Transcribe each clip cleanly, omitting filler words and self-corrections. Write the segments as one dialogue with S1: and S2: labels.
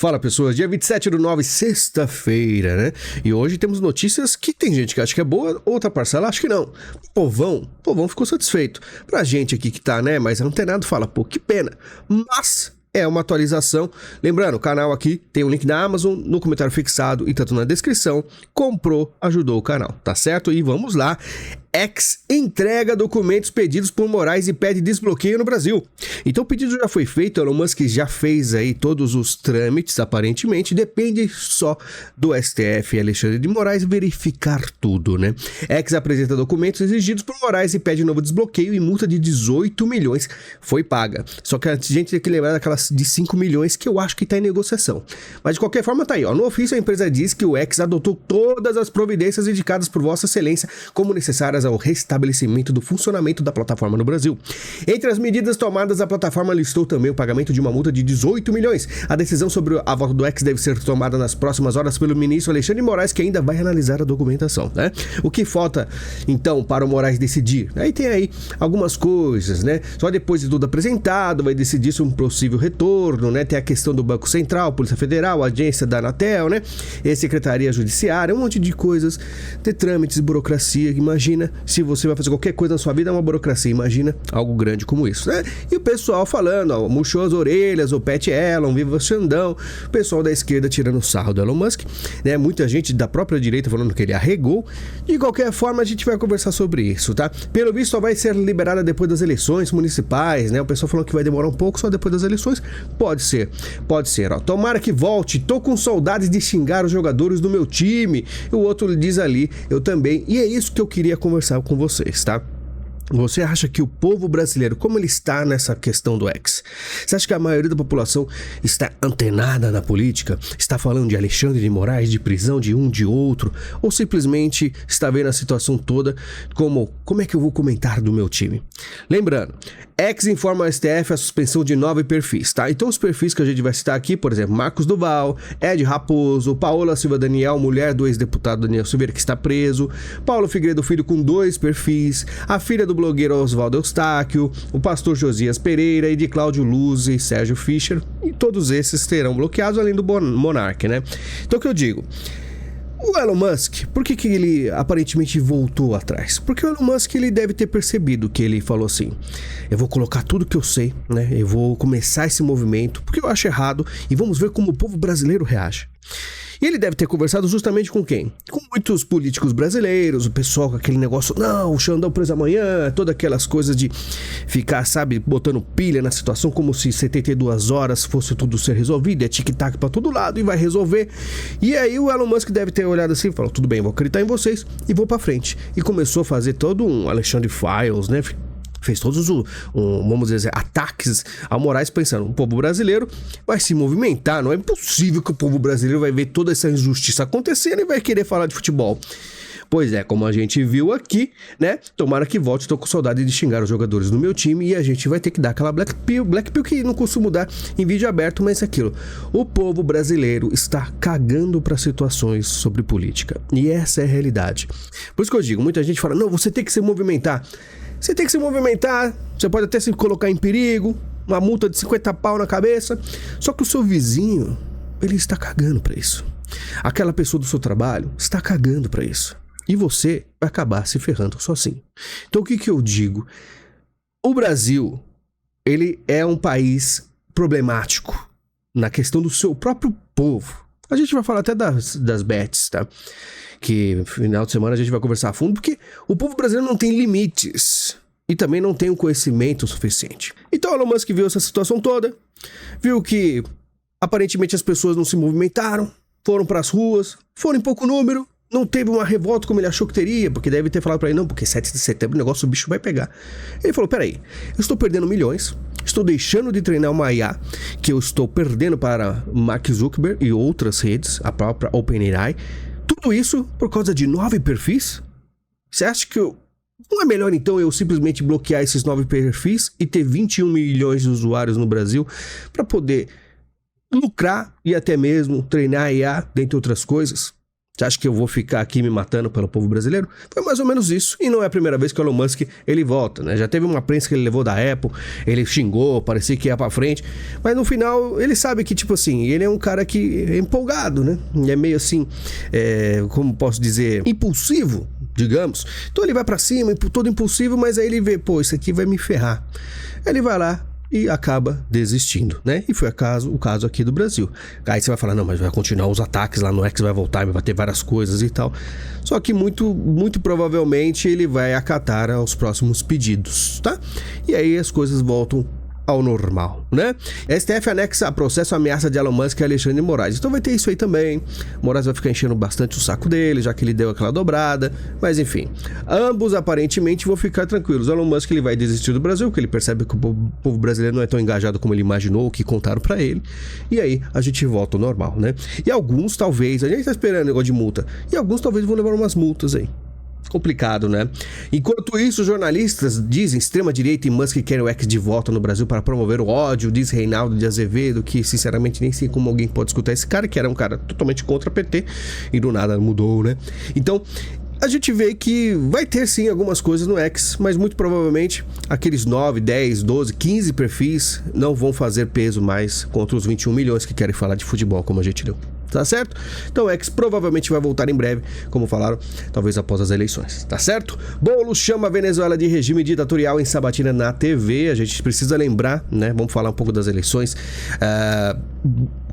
S1: Fala pessoas, dia 27/9, sexta-feira, né? E hoje temos notícias que tem gente que acha que é boa, outra parcela acha que não. O povão ficou satisfeito. Pra gente aqui que tá, né, mais antenado, fala, pô, que pena. Mas é uma atualização. Lembrando, o canal aqui tem um link da Amazon no comentário fixado e tanto na descrição. Comprou, ajudou o canal, tá certo? E vamos lá. X entrega documentos pedidos por Moraes e pede desbloqueio no Brasil. Então o pedido já foi feito, Elon Musk já fez aí todos os trâmites, aparentemente, depende só do STF e Alexandre de Moraes verificar tudo, né? X apresenta documentos exigidos por Moraes e pede novo desbloqueio e multa de 18 milhões foi paga. Só que a gente tem que lembrar daquelas de 5 milhões que eu acho que tá em negociação. Mas de qualquer forma tá aí, ó. No ofício a empresa diz que o X adotou todas as providências indicadas por Vossa Excelência como necessárias ao restabelecimento do funcionamento da plataforma no Brasil. Entre as medidas tomadas, a plataforma listou também o pagamento de uma multa de 18 milhões. A decisão sobre a volta do X deve ser tomada nas próximas horas pelo ministro Alexandre de Moraes, que ainda vai analisar a documentação, né? O que falta, então, para o Moraes decidir? Aí tem aí algumas coisas, né? Só depois de tudo apresentado, vai decidir se um possível retorno, né? Tem a questão do Banco Central, Polícia Federal, agência da Anatel, né? E Secretaria Judiciária, um monte de coisas, ter trâmites, burocracia, imagina se você vai fazer qualquer coisa na sua vida, é uma burocracia, imagina algo grande como isso, né? E o pessoal falando, ó, murchou as orelhas, o Pat Elon, viva o Xandão, o pessoal da esquerda tirando sarro do Elon Musk, né? Muita gente da própria direita falando que ele arregou. De qualquer forma, a gente vai conversar sobre isso, tá? Pelo visto, só vai ser liberada depois das eleições municipais, né? O pessoal falando que vai demorar um pouco, só depois das eleições. Pode ser, ó. Tomara que volte, tô com saudades de xingar os jogadores do meu time. E o outro diz ali, eu também. E é isso que eu queria conversar com vocês, tá? Você acha que o povo brasileiro, como ele está nessa questão do X? Você acha que a maioria da população está antenada na política? Está falando de Alexandre de Moraes, de prisão de um, de outro? Ou simplesmente está vendo a situação toda como é que eu vou comentar do meu time? Lembrando, X informa ao STF a suspensão de 9 perfis, tá? Então os perfis que a gente vai citar aqui, por exemplo, Marcos Duval, Ed Raposo, Paola Silva Daniel, mulher do ex-deputado Daniel Silveira, que está preso, Paulo Figueiredo Filho com 2 perfis, a filha do blogueiro Oswaldo Eustáquio, o pastor Josias Pereira e de Cláudio Luz e Sérgio Fischer, e todos esses terão bloqueados, além do Monark, né? Então o que eu digo? O Elon Musk, por que ele aparentemente voltou atrás? Porque o Elon Musk, ele deve ter percebido que ele falou assim, eu vou colocar tudo que eu sei, né? Eu vou começar esse movimento, porque eu acho errado, e vamos ver como o povo brasileiro reage. E ele deve ter conversado justamente com quem? Com muitos políticos brasileiros, o pessoal com aquele negócio, não, o Xandão preso amanhã, todas aquelas coisas de ficar, sabe, botando pilha na situação, como se 72 horas fosse tudo ser resolvido, é tic-tac pra todo lado e vai resolver. E aí o Elon Musk deve ter olhado assim e falou, tudo bem, vou acreditar em vocês e vou pra frente. E começou a fazer todo um Alexandre Files, né? Fez todos vamos dizer, ataques ao Moraes, pensando, o povo brasileiro vai se movimentar, não é impossível que o povo brasileiro vai ver toda essa injustiça acontecendo e vai querer falar de futebol. Pois é, como a gente viu aqui, né? Tomara que volte, tô com saudade de xingar os jogadores do meu time e a gente vai ter que dar aquela Black Pill que não costumo dar em vídeo aberto, mas é aquilo. O povo brasileiro está cagando para situações sobre política e essa é a realidade. Por isso que eu digo, muita gente fala, não, você tem que se movimentar. Você tem que se movimentar, você pode até se colocar em perigo, uma multa de 50 pau na cabeça, só que o seu vizinho, ele está cagando para isso. Aquela pessoa do seu trabalho está cagando para isso. E você vai acabar se ferrando sozinho. Então o que eu digo? O Brasil, ele é um país problemático na questão do seu próprio povo. A gente vai falar até das bets, tá? Que no final de semana a gente vai conversar a fundo, porque o povo brasileiro não tem limites e também não tem um conhecimento suficiente. Então Elon Musk viu essa situação toda, viu que aparentemente as pessoas não se movimentaram, foram para as ruas, foram em pouco número, não teve uma revolta como ele achou que teria, porque deve ter falado para ele, não, porque 7 de setembro o negócio, o bicho vai pegar. Ele falou, peraí, eu estou perdendo milhões, estou deixando de treinar uma IA, que eu estou perdendo para Mark Zuckerberg e outras redes, a própria OpenAI, tudo isso por causa de 9 perfis? Você acha que não é melhor então eu simplesmente bloquear esses 9 perfis e ter 21 milhões de usuários no Brasil para poder lucrar e até mesmo treinar a IA, dentre outras coisas? Você acha que eu vou ficar aqui me matando pelo povo brasileiro? Foi mais ou menos isso. E não é a primeira vez que o Elon Musk ele volta, né? Já teve uma prensa que ele levou da Apple, ele xingou, parecia que ia pra frente. Mas no final, ele sabe que, tipo assim, ele é um cara que é empolgado, né? E é meio assim, como posso dizer, impulsivo, digamos. Então ele vai pra cima, todo impulsivo, mas aí ele vê, pô, isso aqui vai me ferrar. Ele vai lá e acaba desistindo, né? E foi o caso aqui do Brasil. Aí você vai falar, não, mas vai continuar os ataques lá no X, vai voltar, vai ter várias coisas e tal. Só que muito provavelmente ele vai acatar aos próximos pedidos, tá? E aí as coisas voltam ao normal, né? STF anexa a processo ameaça de Elon Musk e Alexandre de Moraes. Então vai ter isso aí também. Moraes vai ficar enchendo bastante o saco dele, já que ele deu aquela dobrada. Mas enfim, ambos aparentemente vão ficar tranquilos. Elon Musk ele vai desistir do Brasil, porque ele percebe que o povo brasileiro não é tão engajado como ele imaginou, o que contaram pra ele. E aí a gente volta ao normal, né? E alguns talvez, a gente tá esperando negócio de multa. E alguns talvez vão levar umas multas aí. Complicado, né? Enquanto isso, jornalistas dizem extrema-direita e Musk querem o X de volta no Brasil para promover o ódio, diz Reinaldo de Azevedo, que sinceramente nem sei como alguém pode escutar esse cara, que era um cara totalmente contra a PT e do nada mudou, né? Então, a gente vê que vai ter sim algumas coisas no X, mas muito provavelmente aqueles 9, 10, 12, 15 perfis não vão fazer peso mais contra os 21 milhões que querem falar de futebol, como a gente deu. Tá certo? Então o X provavelmente vai voltar em breve, como falaram, talvez após as eleições, tá certo? Boulos chama a Venezuela de regime ditatorial em sabatina na TV. A gente precisa lembrar, né? Vamos falar um pouco das eleições.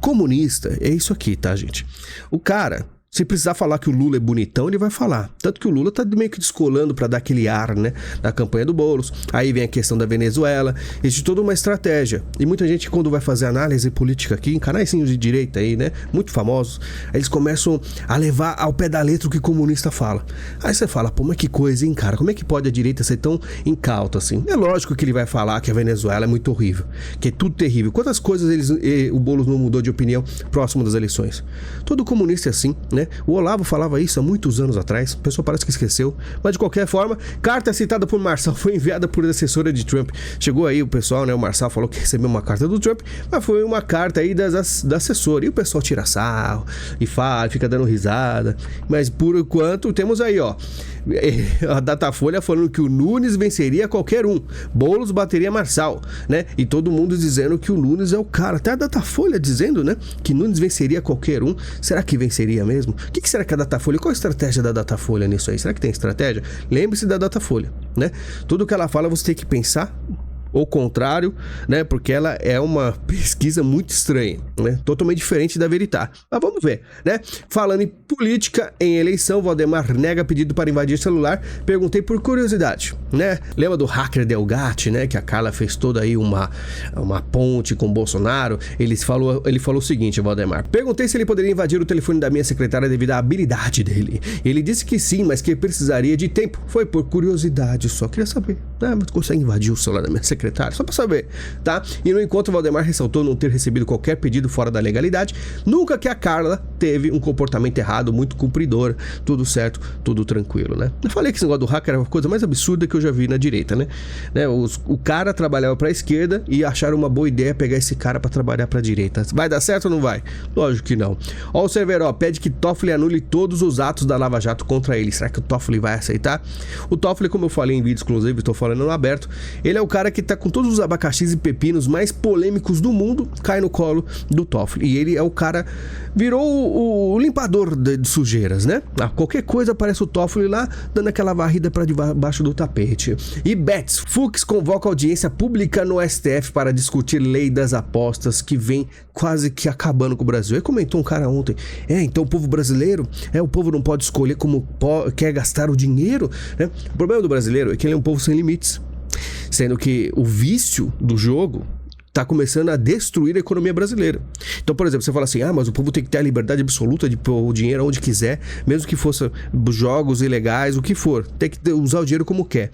S1: Comunista, é isso aqui, tá, gente? O cara, se precisar falar que o Lula é bonitão, ele vai falar. Tanto que o Lula tá meio que descolando pra dar aquele ar, né? Na campanha do Boulos. Aí vem a questão da Venezuela. Existe toda uma estratégia. E muita gente, quando vai fazer análise política aqui, em canais de direita aí, né? Muito famosos. Aí eles começam a levar ao pé da letra o que o comunista fala. Aí você fala, pô, mas que coisa, hein, cara? Como é que pode a direita ser tão incauta assim? É lógico que ele vai falar que a Venezuela é muito horrível. Que é tudo terrível. Quantas coisas o Boulos não mudou de opinião próximo das eleições? Todo comunista é assim, né? O Olavo falava isso há muitos anos atrás, o pessoal parece que esqueceu, mas de qualquer forma, carta citada por Marçal foi enviada por assessora de Trump. Chegou aí o pessoal, né? O Marçal falou que recebeu uma carta do Trump, mas foi uma carta aí da assessora. E o pessoal tira sarro e fala, fica dando risada. Mas por enquanto temos aí, ó, a Datafolha falando que o Nunes venceria qualquer um, Boulos bateria Marçal, né? E todo mundo dizendo que o Nunes é o cara. Até a Datafolha dizendo, né? Que Nunes venceria qualquer um. Será que venceria mesmo? O que será que é a Datafolha? Qual a estratégia da Datafolha nisso aí? Será que tem estratégia? Lembre-se da Datafolha, né? Tudo que ela fala você tem que pensar ou contrário, né? Porque ela é uma pesquisa muito estranha, né? Totalmente diferente da Veritá. Mas vamos ver, né? Falando em política, em eleição, Valdemar nega pedido para invadir celular. Perguntei por curiosidade, né? Lembra do hacker Delgatti, né? Que a Carla fez toda aí uma ponte com o Bolsonaro. Ele falou o seguinte, Valdemar. Perguntei se ele poderia invadir o telefone da minha secretária devido à habilidade dele. Ele disse que sim, mas que precisaria de tempo. Foi por curiosidade, só queria saber. Ah, mas consegue invadir o celular da minha secretária? Só pra saber, tá? E no encontro, Valdemar ressaltou não ter recebido qualquer pedido fora da legalidade, nunca que a Carla teve um comportamento errado, muito cumpridor, tudo certo, tudo tranquilo, né? Eu falei que esse negócio do hacker era a coisa mais absurda que eu já vi na direita, né? O cara trabalhava pra esquerda e acharam uma boa ideia pegar esse cara pra trabalhar pra direita. Vai dar certo ou não vai? Lógico que não. Ó, o Cerveró pede que Toffoli anule todos os atos da Lava Jato contra ele. Será que o Toffoli vai aceitar? O Toffoli, como eu falei em vídeo exclusivo, estou falando no aberto, ele é o cara que tá com todos os abacaxis e pepinos mais polêmicos do mundo, cai no colo do Toffoli. E ele é o cara, virou o limpador de sujeiras, né? Qualquer coisa aparece o Toffoli lá, dando aquela varrida pra debaixo do tapete. E Betts, Fux convoca audiência pública no STF para discutir lei das apostas que vem quase que acabando com o Brasil. Aí comentou um cara ontem, então o povo brasileiro, o povo não pode escolher como quer gastar o dinheiro, né? O problema do brasileiro é que ele é um povo sem limites. Sendo que o vício do jogo está começando a destruir a economia brasileira. Então, por exemplo, você fala assim, mas o povo tem que ter a liberdade absoluta de pôr o dinheiro onde quiser, mesmo que fosse jogos ilegais, o que for. Tem que usar o dinheiro como quer.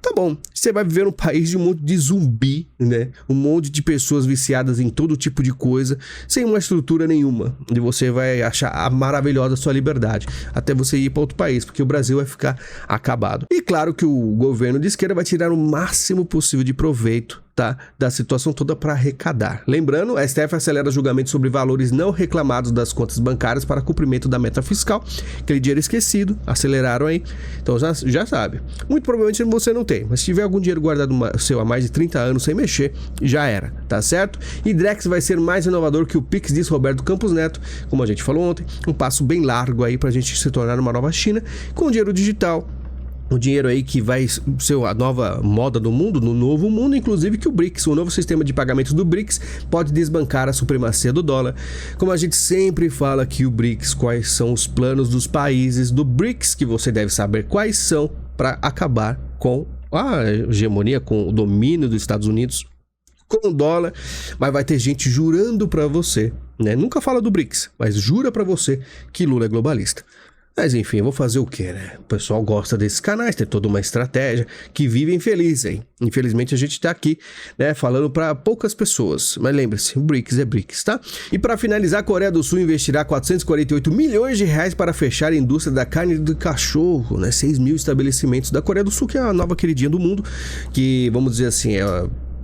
S1: Tá bom, você vai viver num país de um monte de zumbi, né? Um monte de pessoas viciadas em todo tipo de coisa, sem uma estrutura nenhuma. E você vai achar maravilhosa a sua liberdade, até você ir para outro país, porque o Brasil vai ficar acabado. E claro que o governo de esquerda vai tirar o máximo possível de proveito, tá? Da situação toda para arrecadar. Lembrando, a STF acelera julgamento sobre valores não reclamados das contas bancárias para cumprimento da meta fiscal. Aquele dinheiro esquecido, aceleraram aí. Então já sabe. Muito provavelmente você não tem, mas se tiver algum dinheiro guardado seu há mais de 30 anos sem mexer, já era, tá certo? E Drex vai ser mais inovador que o Pix, diz Roberto Campos Neto, como a gente falou ontem, um passo bem largo aí pra gente se tornar uma nova China, com dinheiro digital, o dinheiro aí que vai ser a nova moda do mundo, no novo mundo, inclusive que o BRICS, o novo sistema de pagamentos do BRICS, pode desbancar a supremacia do dólar. Como a gente sempre fala aqui, o BRICS, quais são os planos dos países do BRICS, que você deve saber quais são para acabar com a hegemonia, com o domínio dos Estados Unidos, com o dólar, mas vai ter gente jurando para você, né? Nunca fala do BRICS, mas jura para você que Lula é globalista. Mas enfim, eu vou fazer o quê, né? O pessoal gosta desses canais, tem toda uma estratégia que vivem felizes aí. Infelizmente a gente tá aqui, né, falando para poucas pessoas. Mas lembre-se, o BRICS é BRICS, tá? E para finalizar, a Coreia do Sul investirá 448 milhões de reais para fechar a indústria da carne do cachorro, né? 6 mil estabelecimentos da Coreia do Sul, que é a nova queridinha do mundo, que, vamos dizer assim,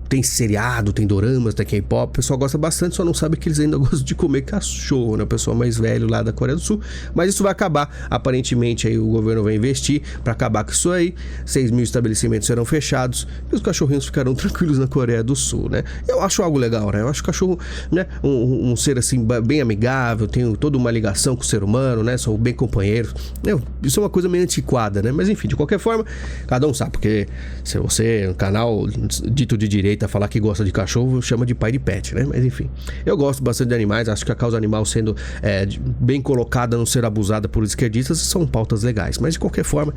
S1: tem seriado, tem doramas, tem K-pop, o pessoal gosta bastante, só não sabe que eles ainda gostam de comer cachorro, né? O pessoal mais velho lá da Coreia do Sul. Mas isso vai acabar, aparentemente aí o governo vai investir para acabar com isso aí. 6 mil estabelecimentos serão fechados e os cachorrinhos ficarão tranquilos na Coreia do Sul, né? Eu acho algo legal, né? Eu acho o cachorro, né, um ser assim bem amigável, tem toda uma ligação com o ser humano, né? São bem companheiros, né? Isso é uma coisa meio antiquada, né? Mas enfim, de qualquer forma, cada um sabe, porque se você, um canal dito de direita, a falar que gosta de cachorro, chama de pai de pet, né? Mas enfim, eu gosto bastante de animais, acho que a causa animal sendo bem colocada, não ser abusada por esquerdistas, são pautas legais. Mas de qualquer forma,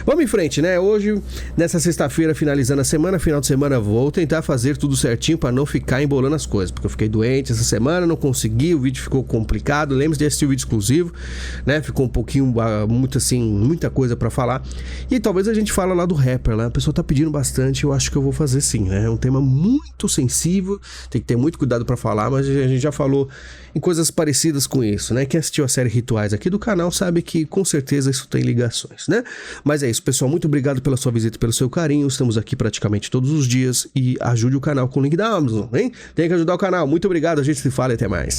S1: vamos em frente, né? Hoje, nessa sexta-feira, finalizando a semana, final de semana, vou tentar fazer tudo certinho para não ficar embolando as coisas, porque eu fiquei doente essa semana, não consegui, o vídeo ficou complicado. Lembre-se de assistir o vídeo exclusivo, né? Ficou um pouquinho, muito assim, muita coisa para falar. E talvez a gente fale lá do rapper, né? A pessoa tá pedindo bastante, eu acho que eu vou fazer sim, né? É um tema muito sensível, tem que ter muito cuidado para falar, mas a gente já falou em coisas parecidas com isso, né? Quem assistiu a série Rituais aqui do canal sabe que com certeza isso tem ligações, né? Mas é isso, pessoal, muito obrigado pela sua visita, pelo seu carinho, estamos aqui praticamente todos os dias e ajude o canal com o link da Amazon, hein? Tem que ajudar o canal, muito obrigado, a gente se fala e até mais.